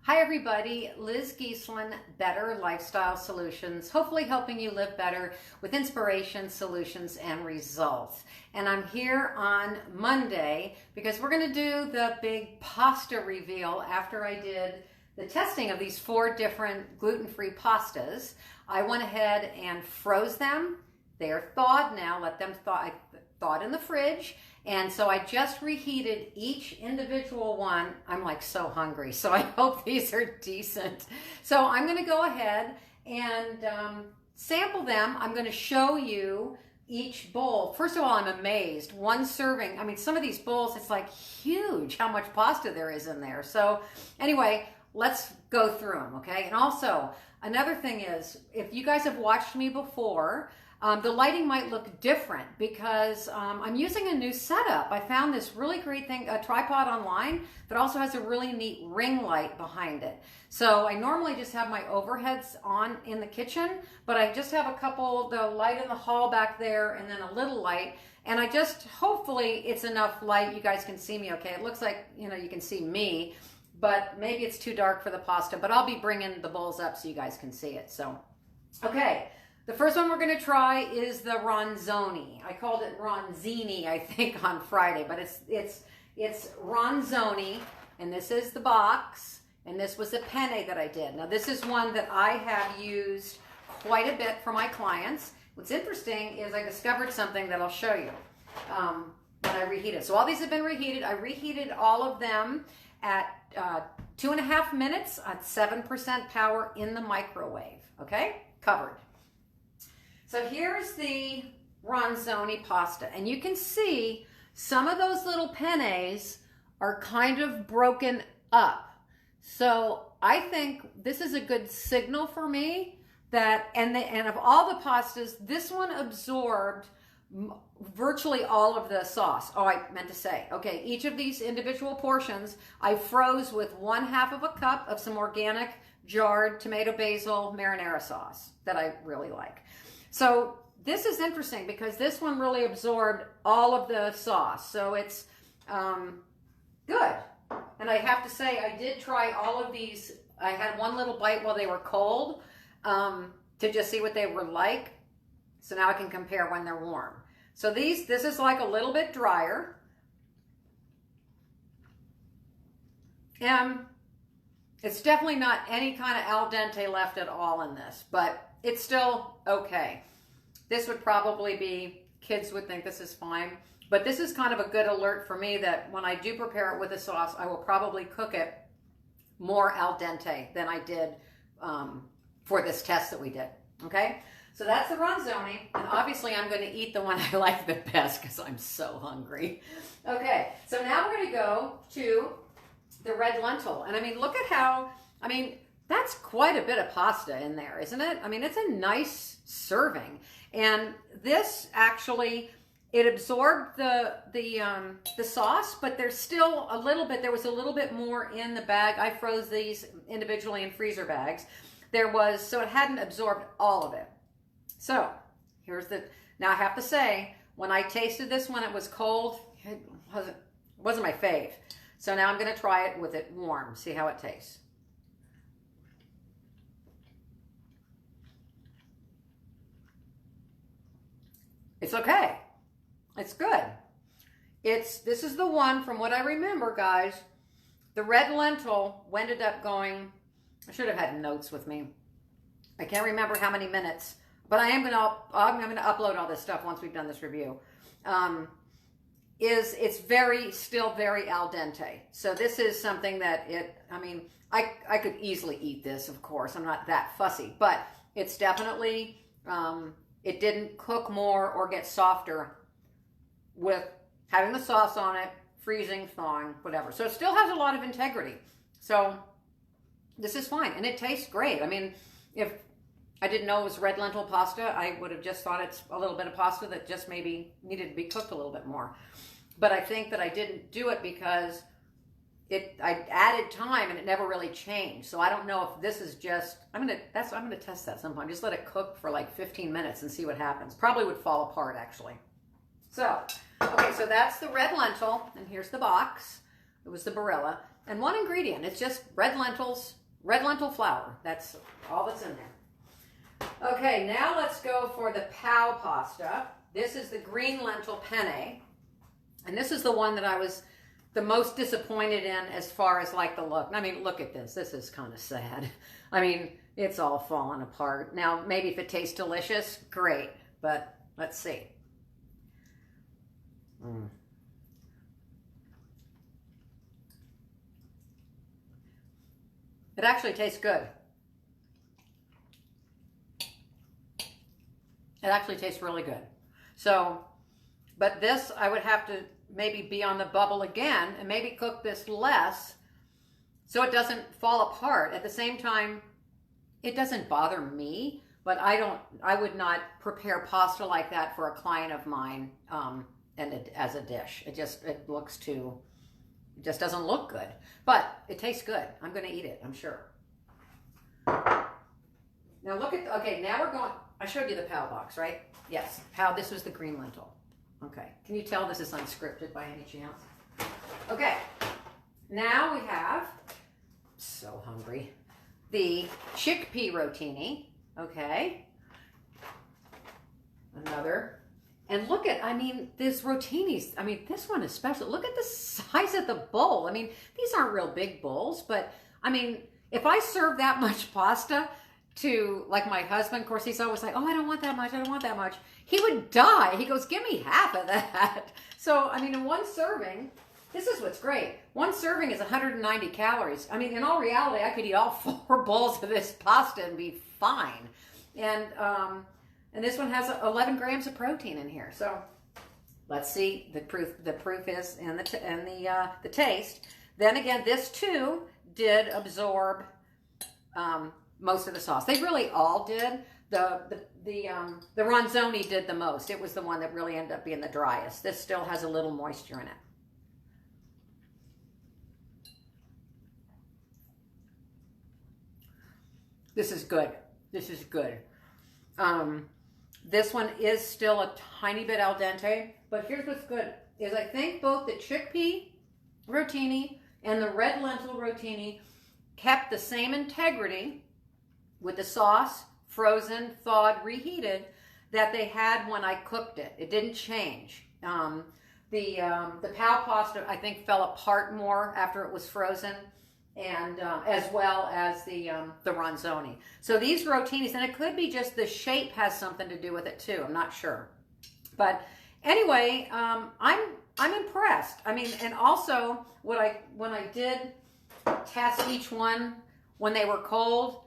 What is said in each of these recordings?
Hi everybody, Liz Giesland, Better Lifestyle Solutions, hopefully helping you live better with inspiration, solutions, and results. And I'm here on Monday because we're going to do the big pasta reveal after I did the testing of these 4 different gluten-free pastas. I went ahead and froze them. They are thawed now, let them thaw. I thawed in the fridge. And so I just reheated each individual one. I'm like so hungry, so I hope these are decent. So I'm going to go ahead and sample them. I'm going to show you each bowl. First of all, I'm amazed. One serving, I mean, some of these bowls, it's like huge how much pasta there is in there. So anyway, let's go through them, okay? And also, another thing is, if you guys have watched me before, the lighting might look different because I'm using a new setup. I found this really great thing, a tripod online that also has a really neat ring light behind it. So I normally just have my overheads on in the kitchen, but I just have a couple, the light in the hall back there and then a little light. And I just, hopefully it's enough light, you guys can see me okay. It looks like, you know, you can see me, but maybe it's too dark for the pasta, but I'll be bringing the bowls up so you guys can see it. So, okay. The first one we're going to try is the ronzoni. I called it ronzini, I think, on Friday, but it's ronzoni, and this is the box, and this was a penne that I did. Now, this is one that I have used quite a bit for my clients. What's interesting is I discovered something that I'll show you when I reheat it. So all these have been reheated. I reheated all of them at 2.5 minutes at 7% power in the microwave, okay? Covered. So here's the ronzoni pasta, and you can see some of those little pennes are kind of broken up. So I think this is a good signal for me that, and of all the pastas, this one absorbed virtually all of the sauce. Oh, I meant to say, okay, each of these individual portions, I froze with 1/2 of a cup of some organic jarred tomato basil marinara sauce that I really like. So this is interesting because this one really absorbed all of the sauce. So it's good. And I have to say, I did try all of these. I had one little bite while they were cold to just see what they were like. So now I can compare when they're warm. So this is like a little bit drier. And it's definitely not any kind of al dente left at all in this, but it's still okay. This would probably be, kids would think this is fine, but this is kind of a good alert for me that when I do prepare it with a sauce, I will probably cook it more al dente than I did for this test that we did, okay? So that's the ronzoni, and obviously I'm going to eat the one I like the best because I'm so hungry. Okay, so now we're going to go to the red lentil, and I mean, look at how, I mean, that's quite a bit of pasta in there, isn't it? I mean, it's a nice serving. And this actually, it absorbed the sauce, but there's still a little bit, there was a little bit more in the bag. I froze these individually in freezer bags. So it hadn't absorbed all of it. So here's now I have to say, when I tasted this when it was cold, it wasn't my fave. So now I'm going to try it with it warm, see how it tastes. It's okay. It's good. This is the one, from what I remember, guys, the red lentil ended up going, I should have had notes with me. I can't remember how many minutes, but I'm going to upload all this stuff once we've done this review. It's still very al dente. So this is something that I mean, I could easily eat this, of course. I'm not that fussy, but it's definitely, it didn't cook more or get softer with having the sauce on it, freezing, thawing, whatever. So it still has a lot of integrity. So this is fine, and it tastes great. I mean, if I didn't know it was red lentil pasta, I would have just thought it's a little bit of pasta that just maybe needed to be cooked a little bit more. But I think that I didn't do it because I added time and it never really changed. So I don't know if this is just, I'm gonna test that sometime. Just let it cook for like 15 minutes and see what happens. Probably would fall apart actually. So, okay, so that's the red lentil, and here's the box. It was the Barilla. And one ingredient. It's just red lentils, red lentil flour. That's all that's in there. Okay, now let's go for the POW pasta. This is the green lentil penne. And this is the one that I was the most disappointed in as far as like the look. I mean, look at this. This is kind of sad. I mean, it's all falling apart. Now, maybe if it tastes delicious, great. But let's see. It actually tastes good. It actually tastes really good. So, but this, I would have to maybe be on the bubble again and maybe cook this less so it doesn't fall apart. At the same time, it doesn't bother me, but I would not prepare pasta like that for a client of mine as a dish. It just doesn't look good, but it tastes good. I'm going to eat it, I'm sure. Now look at, okay, now we're going, I showed you the POW box, right? Yes, POW, this was the green lentil. Okay, can you tell this is unscripted by any chance? Okay, now we have, so hungry, the chickpea rotini, okay? Another. And look at, I mean, this rotinis, I mean, this one is special. Look at the size of the bowl. I mean, these aren't real big bowls, but I mean, if I serve that much pasta to like my husband, of course, he's always like, oh, I don't want that much. I don't want that much. He would die. He goes, give me half of that. So, I mean, in one serving, this is what's great. One serving is 190 calories. I mean, in all reality, I could eat all 4 bowls of this pasta and be fine. And this one has 11 grams of protein in here. So let's see. The proof is in the taste. Then again, this too did absorb most of the sauce. They really all did. The ronzoni did the most. It was the one that really ended up being the driest. This still has a little moisture in it. This is good. This is good. This one is still a tiny bit al dente, but here's what's good, is I think both the chickpea rotini and the red lentil rotini kept the same integrity with the sauce, frozen, thawed, reheated, that they had when I cooked it. It didn't change. The POW pasta, I think, fell apart more after it was frozen, and as well as the ronzoni. So these rotinis, and it could be just the shape has something to do with it too. I'm not sure, but anyway, I'm impressed. I mean, and also when I did test each one when they were cold,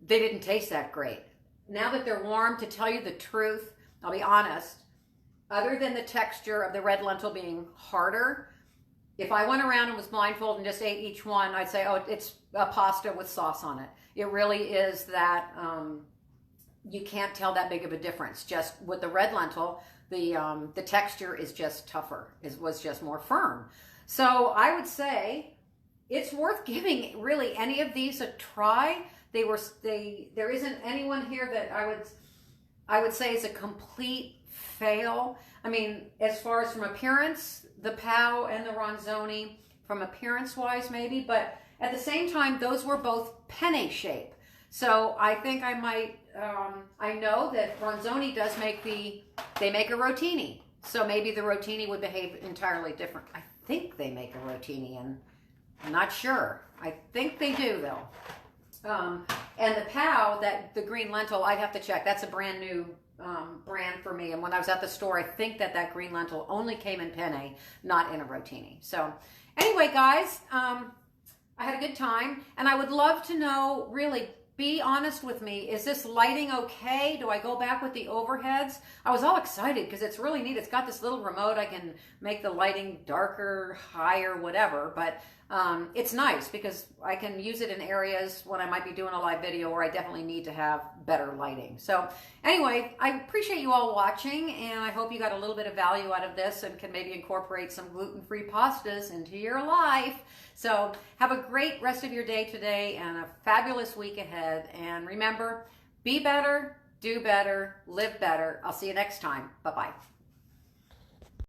they didn't taste that great. Now that they're warm, to tell you the truth, I'll be honest, other than the texture of the red lentil being harder, if I went around and was blindfolded and just ate each one, I'd say, oh, it's a pasta with sauce on it. It really is that, you can't tell that big of a difference. Just with the red lentil, the texture is just tougher. It was just more firm. So I would say it's worth giving really any of these a try. There isn't anyone here that I would say is a complete fail. I mean, as far as from appearance, the POW and the ronzoni, from appearance-wise maybe, but at the same time, those were both penne shape. So I think I might, I know that ronzoni does they make a rotini. So maybe the rotini would behave entirely different. I think they make a rotini, and I'm not sure. I think they do though. And the POW, the green lentil, I'd have to check. That's a brand new brand for me. And when I was at the store, I think that green lentil only came in penne, not in a rotini. So anyway, guys, I had a good time, and I would love to know, really, be honest with me. Is this lighting okay? Do I go back with the overheads? I was all excited because it's really neat. It's got this little remote. I can make the lighting darker, higher, whatever. But it's nice because I can use it in areas when I might be doing a live video where I definitely need to have better lighting. So anyway, I appreciate you all watching, and I hope you got a little bit of value out of this and can maybe incorporate some gluten-free pastas into your life. So have a great rest of your day today and a fabulous week ahead. And remember, be better, do better, live better. I'll see you next time. Bye-bye.